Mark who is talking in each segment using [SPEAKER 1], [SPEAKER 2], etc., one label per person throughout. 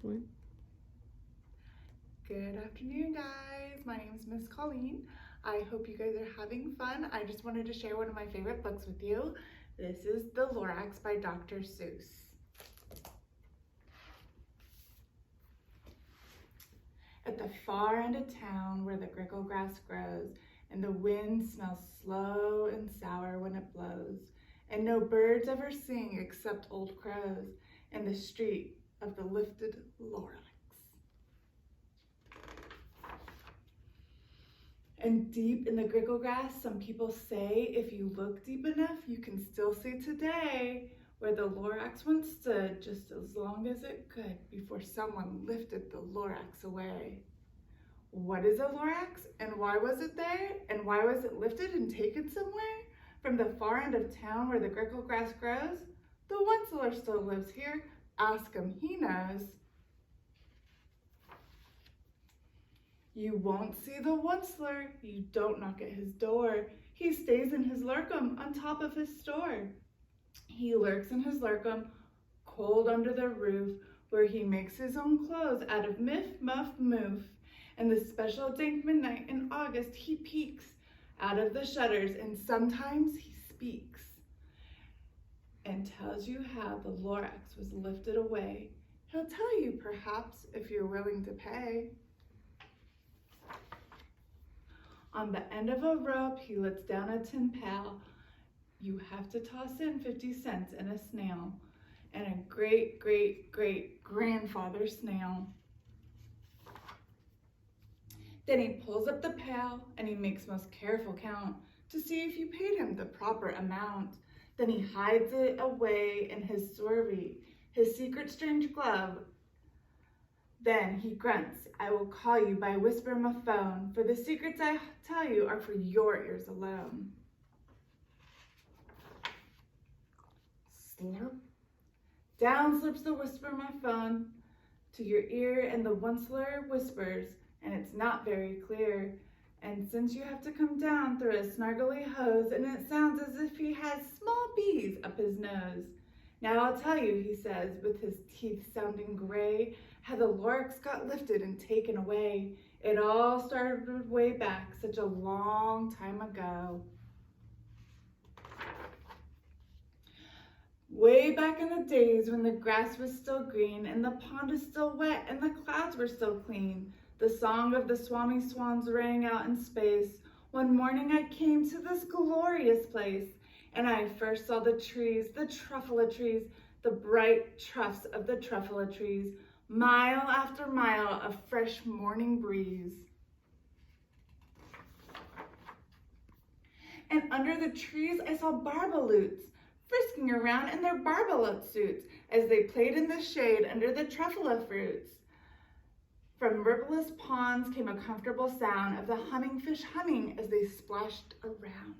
[SPEAKER 1] point.
[SPEAKER 2] Good afternoon, guys. My name is Ms. Colleen. I hope you guys are having fun. I just wanted to share one of my favorite books with you. This is The Lorax by Dr. Seuss. At the far end of town where the grickle grass grows and the wind smells slow and sour when it blows, and no birds ever sing except old crows in the street of the lifted Lorax. And deep in the grickle grass, some people say if you look deep enough, you can still see today where the Lorax once stood just as long as it could before someone lifted the Lorax away. What is a Lorax, and why was it there, and why was it lifted and taken somewhere? From the far end of town where the grickle grass grows? The Onceler still lives here. Ask him, he knows. You won't see the Onceler. You don't knock at his door. He stays in his lurkum on top of his store. He lurks in his lurkum, cold under the roof, where he makes his own clothes out of miff, muff, moof. And the special dank midnight in August, he peeks out of the shutters, and sometimes he speaks and tells you how the Lorax was lifted away. He'll tell you, perhaps, if you're willing to pay. On the end of a rope, he lets down a tin pail. You have to toss in 50 cents and a snail, and a great, great, great grandfather snail. Then he pulls up the pail and he makes most careful count to see if you paid him the proper amount. Then he hides it away in his sorry, his secret strange glove. Then he grunts, I will call you by whisper my phone, for the secrets I tell you are for your ears alone. Slurp. Down slips the whisper my phone to your ear, and the Onceler whispers, and it's not very clear. And since you have to come down through a snargly hose, and it sounds as if he has small bees up his nose. Now I'll tell you, he says, with his teeth sounding gray, how the Lorax got lifted and taken away. It all started way back, such a long time ago. Way back in the days when the grass was still green, and the pond is still wet, and the clouds were still clean. The song of the Swami swans rang out in space. One morning I came to this glorious place, and I first saw the trees, the truffula trees, the bright tufts of the truffula trees, mile after mile of fresh morning breeze. And under the trees I saw barbaloots, frisking around in their barbalote suits as they played in the shade under the truffula fruits. From rippleless ponds came a comfortable sound of the humming fish humming as they splashed around.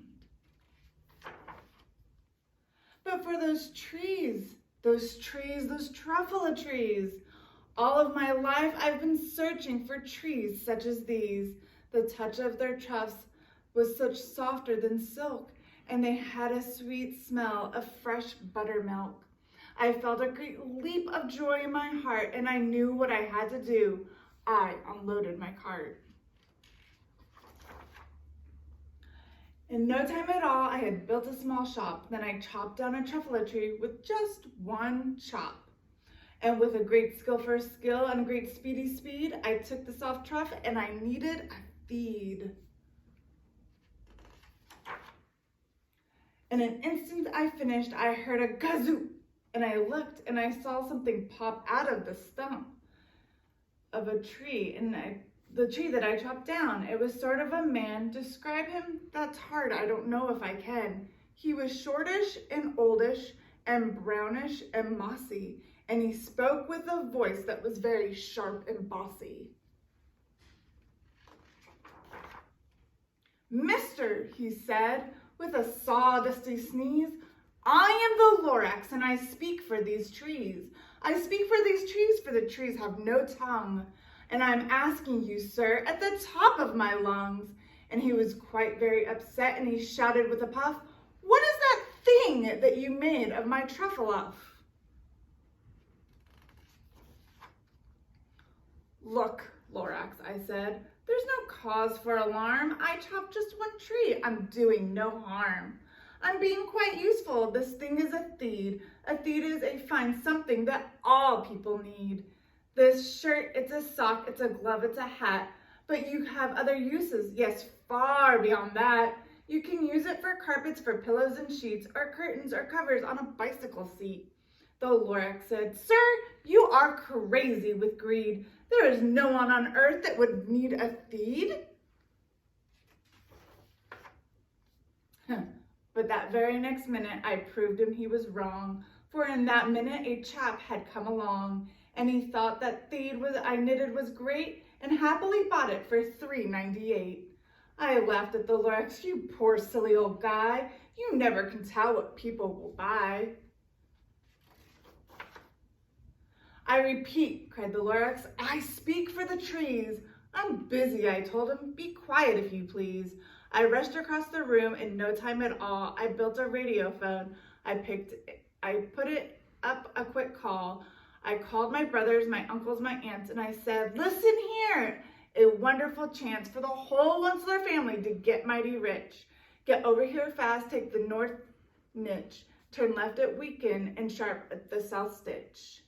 [SPEAKER 2] But for those trees, those truffula trees, all of my life I've been searching for trees such as these. The touch of their tufts was such softer than silk, and they had a sweet smell of fresh buttermilk. I felt a great leap of joy in my heart, and I knew what I had to do. I unloaded my cart. In no time at all, I had built a small shop. Then I chopped down a truffula tree with just one chop. And with a great skill for skill and a great speedy speed, I took the soft truff and I needed a feed. In an instant I finished, I heard a gazoo, and I looked and I saw something pop out of the stump of a tree, and the tree that I chopped down. It was sort of a man. Describe him? That's hard. I don't know if I can. He was shortish and oldish and brownish and mossy, and he spoke with a voice that was very sharp and bossy. Mister, he said, with a sawdusty sneeze, I am the Lorax, and I speak for these trees. I speak for these trees, for the trees have no tongue. And I'm asking you, sir, at the top of my lungs. And he was quite very upset, and he shouted with a puff, what is that thing that you made of my truffle off? Look, Lorax, I said, there's no cause for alarm. I chopped just one tree. I'm doing no harm. I'm being quite useful. This thing is a theed. A theed is a fine something that all people need. This shirt, it's a sock, it's a glove, it's a hat. But you have other uses, yes, far beyond that. You can use it for carpets, for pillows and sheets, or curtains or covers on a bicycle seat. The Lorax said, Sir, you are crazy with greed. There is no one on earth that would need a theed. But that very next minute, I proved him he was wrong. For in that minute, a chap had come along, and he thought that theed I knitted was great, and happily bought it for $3.98. I laughed at the Lorax. You poor silly old guy. You never can tell what people will buy. I repeat, cried the Lorax, I speak for the trees. I'm busy, I told him. Be quiet, if you please. I rushed across the room in no time at all. I built a radio phone. I put it up a quick call. I called my brothers, my uncles, my aunts, and I said, listen here, a wonderful chance for the whole Onceler family to get mighty rich. Get over here fast, take the north niche, turn left at Weekend and sharp at the south stitch.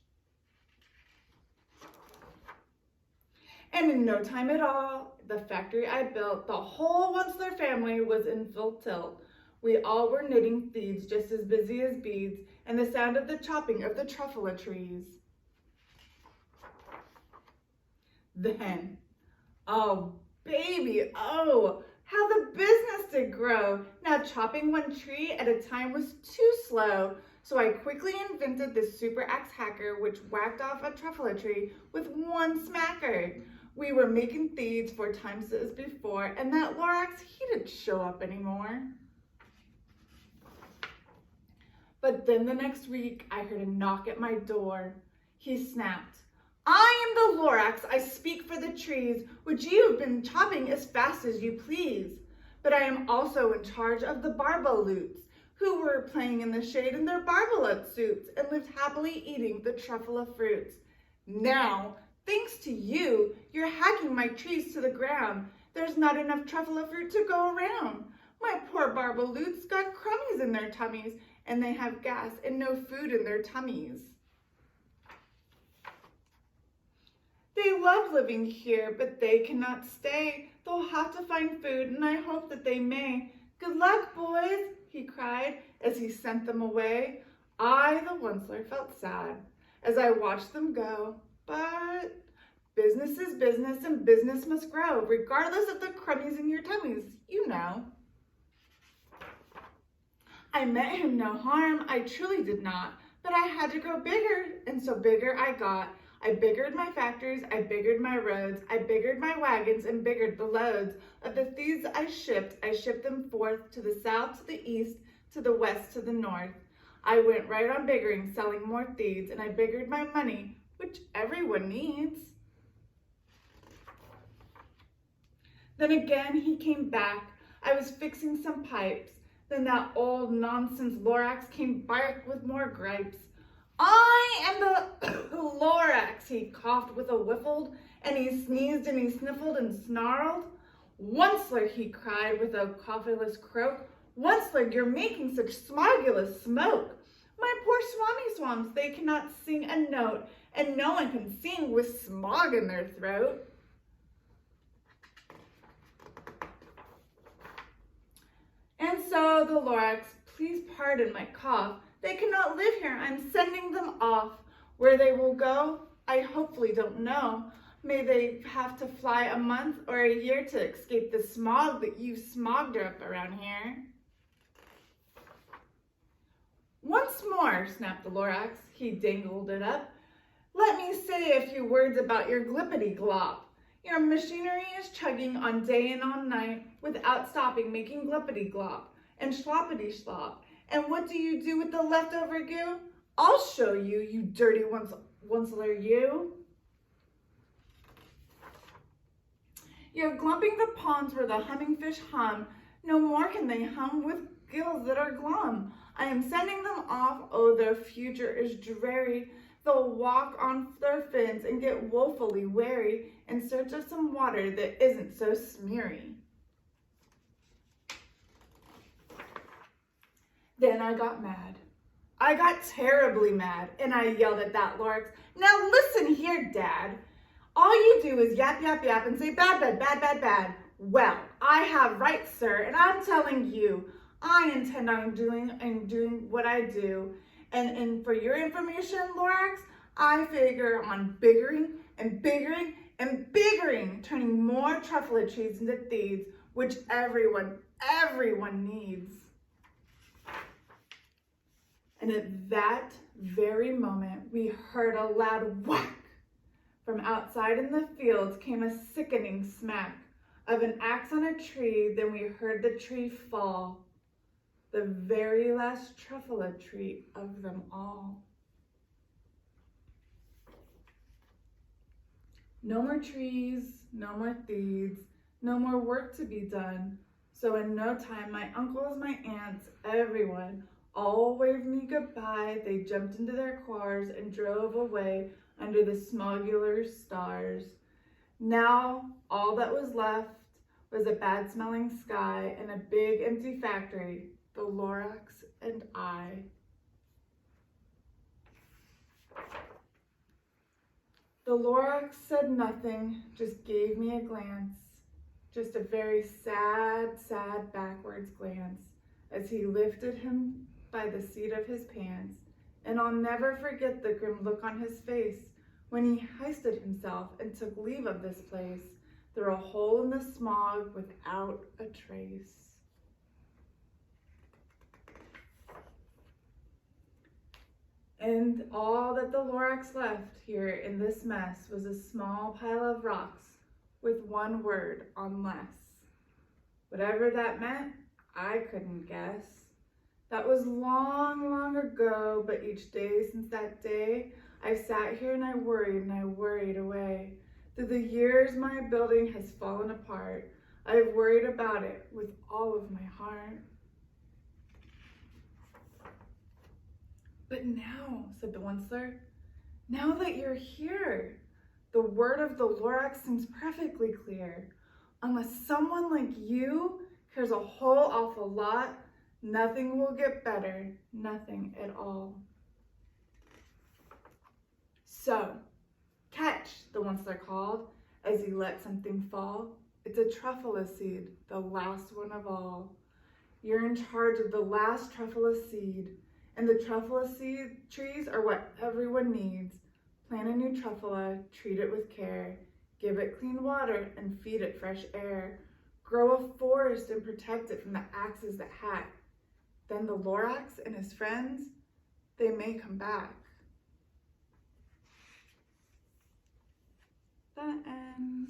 [SPEAKER 2] And in no time at all, the factory I built, the whole Onceler family was in full tilt. We all were knitting theeds just as busy as beads, and the sound of the chopping of the truffula trees. Then, oh baby, oh, how the business did grow. Now chopping one tree at a time was too slow, so I quickly invented this super axe hacker which whacked off a truffula tree with one smacker. We were making theeds 4 times as before, and that Lorax, he didn't show up anymore. But then the next week, I heard a knock at my door. He snapped, I am the Lorax, I speak for the trees, which you have been chopping as fast as you please. But I am also in charge of the barbaloots, who were playing in the shade in their barbaloot suits and lived happily eating the truffula fruits. Now, thanks to you, you're hacking my trees to the ground. There's not enough truffula fruit to go around. My poor barbaloots got crummies in their tummies, and they have gas and no food in their tummies. They love living here, but they cannot stay. They'll have to find food, and I hope that they may. Good luck, boys, he cried as he sent them away. I, the Onceler, felt sad as I watched them go, but business is business, and business must grow, regardless of the crummies in your tummies, you know. I meant him no harm, I truly did not, but I had to grow bigger, and so bigger I got. I biggered my factories, I biggered my roads, I biggered my wagons and biggered the loads of the thieves I shipped them forth to the south, to the east, to the west, to the north. I went right on biggering, selling more thieves, and I biggered my money, which everyone needs. Then again he came back. I was fixing some pipes. Then that old nonsense Lorax came back with more gripes. I am the Lorax, he coughed with a whiffled, and he sneezed and he sniffled and snarled. Onceler, he cried with a coughless croak, Onceler, you're making such smogulous smoke. My poor swami-swams, they cannot sing a note, and no one can sing with smog in their throat. And so the Lorax, please pardon my cough, they cannot live here, I'm sending them off. Where they will go, I hopefully don't know. May they have to fly a month or a year to escape the smog that you've smogged up around here. Once more, snapped the Lorax, he dangled it up. Let me say a few words about your glippity-glop. Your machinery is chugging on day and on night without stopping, making glippity-glop and sloppity-slop. And what do you do with the leftover goo? I'll show you, you dirty Onceler, you. You're glumping the ponds where the humming fish hum. No more can they hum with gills that are glum. I am sending them off. Oh, their future is dreary. They'll walk on their fins and get woefully wary in search of some water that isn't so smeary. Then I got mad. I got terribly mad, and I yelled at that Lorax, "Now listen here, Dad. All you do is yap, yap, yap and say bad, bad, bad, bad, bad. Well, I have rights, sir, and I'm telling you, I intend on doing what I do. And for your information, Lorax, I figure on biggering and biggering and biggering, turning more truffula trees into thieves, which everyone needs." And at that very moment, we heard a loud whack. From outside in the fields came a sickening smack of an axe on a tree. Then we heard the tree fall, the very last truffula tree of them all. No more trees, no more thieves, no more work to be done. So in no time, my uncles, my aunts, everyone, all waved me goodbye. They jumped into their cars and drove away under the smogular stars. Now, all that was left was a bad-smelling sky and a big empty factory, the Lorax and I. The Lorax said nothing, just gave me a glance, just a very sad, sad backwards glance as he lifted him by the seat of his pants. And I'll never forget the grim look on his face when he hoisted himself and took leave of this place through a hole in the smog without a trace. And all that the Lorax left here in this mess was a small pile of rocks with one word on less. Whatever that meant, I couldn't guess. That was long, long ago, but each day since that day, I've sat here and I worried away. Through the years, my building has fallen apart. I've worried about it with all of my heart. But now, said the Onceler, now that you're here, the word of the Lorax seems perfectly clear. Unless someone like you cares a whole awful lot, nothing will get better, nothing at all. So, catch, the Onceler called, as he let something fall. It's a truffula seed, the last one of all. You're in charge of the last truffula seed, and the truffula seed trees are what everyone needs. Plant a new truffula, treat it with care, give it clean water and feed it fresh air. Grow a forest and protect it from the axes that hack. Then the Lorax and his friends, they may come back. The end.